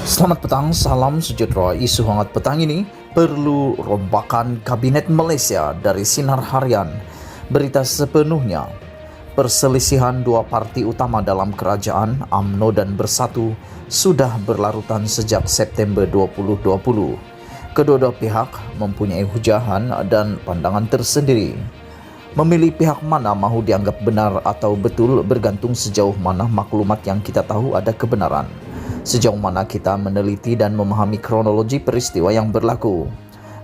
Selamat petang, salam sejahtera. Isu hangat petang ini perlu rombakan Kabinet Malaysia dari Sinar Harian. Berita sepenuhnya, perselisihan dua parti utama dalam kerajaan UMNO dan Bersatu sudah berlarutan sejak September 2020. Kedua-dua pihak mempunyai hujahan dan pandangan tersendiri. Memilih pihak mana mahu dianggap benar atau betul bergantung sejauh mana maklumat yang kita tahu ada kebenaran. Sejauh mana kita meneliti dan memahami kronologi peristiwa yang berlaku.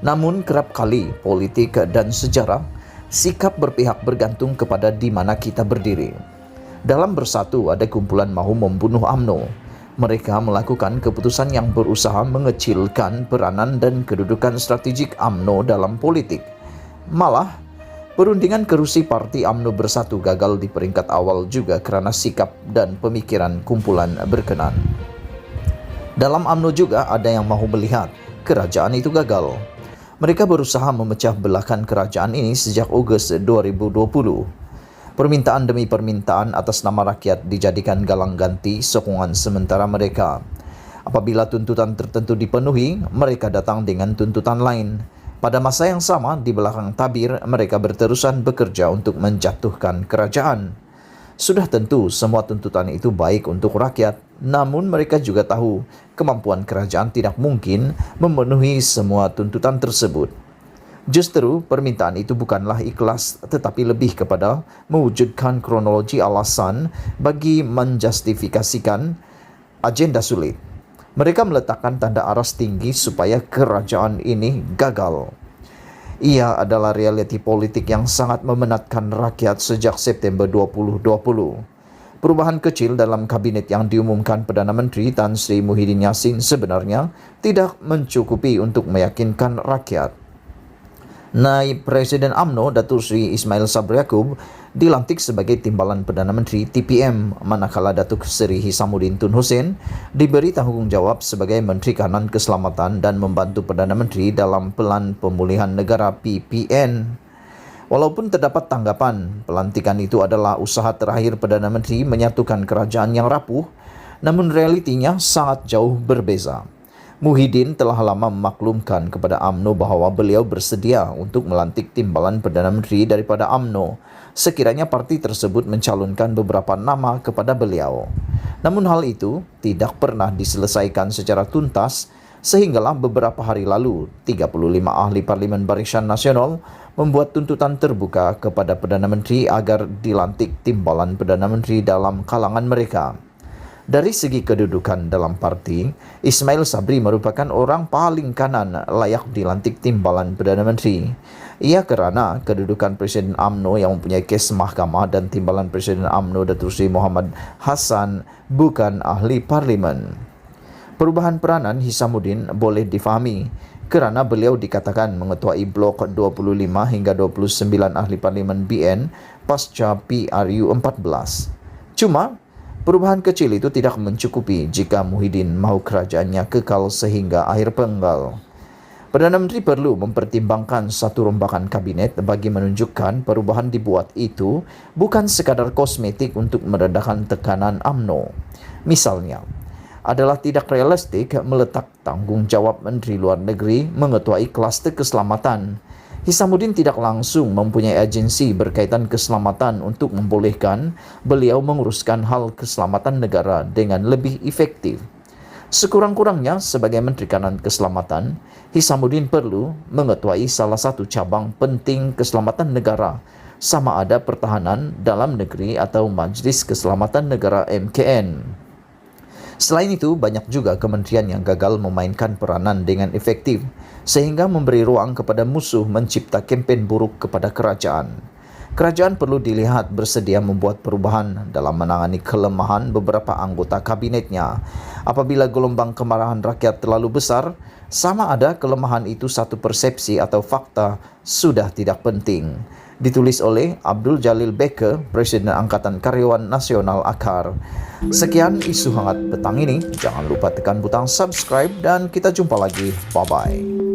Namun kerap kali politik dan sejarah, sikap berpihak bergantung kepada di mana kita berdiri. Dalam Bersatu ada kumpulan mahu membunuh UMNO. Mereka melakukan keputusan yang berusaha mengecilkan peranan dan kedudukan strategik UMNO dalam politik. Malah, perundingan kerusi parti UMNO Bersatu gagal di peringkat awal juga kerana sikap dan pemikiran kumpulan berkenan. Dalam UMNO juga ada yang mahu melihat kerajaan itu gagal. Mereka berusaha memecah belahkan kerajaan ini sejak Ogos 2020. Permintaan demi permintaan atas nama rakyat dijadikan galang ganti sokongan sementara mereka. Apabila tuntutan tertentu dipenuhi, mereka datang dengan tuntutan lain. Pada masa yang sama, di belakang tabir, mereka berterusan bekerja untuk menjatuhkan kerajaan. Sudah tentu semua tuntutan itu baik untuk rakyat, namun mereka juga tahu kemampuan kerajaan tidak mungkin memenuhi semua tuntutan tersebut. Justru permintaan itu bukanlah ikhlas tetapi lebih kepada mewujudkan kronologi alasan bagi menjustifikasikan agenda sulit. Mereka meletakkan tanda aras tinggi supaya kerajaan ini gagal. Ia adalah realiti politik yang sangat memenatkan rakyat sejak September 2020. Perubahan kecil dalam kabinet yang diumumkan Perdana Menteri Tan Sri Muhyiddin Yassin sebenarnya tidak mencukupi untuk meyakinkan rakyat. Naib Presiden UMNO Datuk Seri Ismail Sabri Yaakob dilantik sebagai Timbalan Perdana Menteri TPM, manakala Datuk Seri Hisamuddin Tun Hussein diberi tanggungjawab sebagai Menteri Kanan Keselamatan dan membantu Perdana Menteri dalam Pelan Pemulihan Negara PPN. Walaupun terdapat tanggapan pelantikan itu adalah usaha terakhir Perdana Menteri menyatukan kerajaan yang rapuh, namun realitinya sangat jauh berbeza. Muhyiddin telah lama memaklumkan kepada UMNO bahawa beliau bersedia untuk melantik Timbalan Perdana Menteri daripada UMNO sekiranya parti tersebut mencalonkan beberapa nama kepada beliau. Namun hal itu tidak pernah diselesaikan secara tuntas sehinggalah beberapa hari lalu 35 ahli Parlimen Barisan Nasional membuat tuntutan terbuka kepada Perdana Menteri agar dilantik Timbalan Perdana Menteri dalam kalangan mereka. Dari segi kedudukan dalam parti, Ismail Sabri merupakan orang paling kanan layak dilantik Timbalan Perdana Menteri. Ia kerana kedudukan Presiden UMNO yang mempunyai kes mahkamah dan Timbalan Presiden UMNO Datuk Seri Muhammad Hassan bukan ahli parlimen. Perubahan peranan Hisamuddin boleh difahami kerana beliau dikatakan mengetuai blok 25 hingga 29 ahli parlimen BN pasca PRU 14. Cuma, perubahan kecil itu tidak mencukupi jika Muhyiddin mahu kerajaannya kekal sehingga akhir penggal. Perdana Menteri perlu mempertimbangkan satu rombakan kabinet bagi menunjukkan perubahan dibuat itu bukan sekadar kosmetik untuk meredahkan tekanan UMNO. Misalnya, adalah tidak realistik meletak tanggungjawab Menteri Luar Negeri mengetuai kluster keselamatan. Hisamuddin tidak langsung mempunyai agensi berkaitan keselamatan untuk membolehkan beliau menguruskan hal keselamatan negara dengan lebih efektif. Sekurang-kurangnya sebagai Menteri Kanan Keselamatan, Hisamuddin perlu mengetuai salah satu cabang penting keselamatan negara, sama ada pertahanan dalam negeri atau Majlis Keselamatan Negara MKN. Selain itu, banyak juga kementerian yang gagal memainkan peranan dengan efektif sehingga memberi ruang kepada musuh mencipta kempen buruk kepada kerajaan. Kerajaan perlu dilihat bersedia membuat perubahan dalam menangani kelemahan beberapa anggota kabinetnya. Apabila gelombang kemarahan rakyat terlalu besar, sama ada kelemahan itu satu persepsi atau fakta sudah tidak penting. Ditulis oleh Abdul Jalil Becker, Presiden Angkatan Karyawan Nasional AKAR. Sekian isu hangat petang ini. Jangan lupa tekan butang subscribe dan kita jumpa lagi. Bye-bye.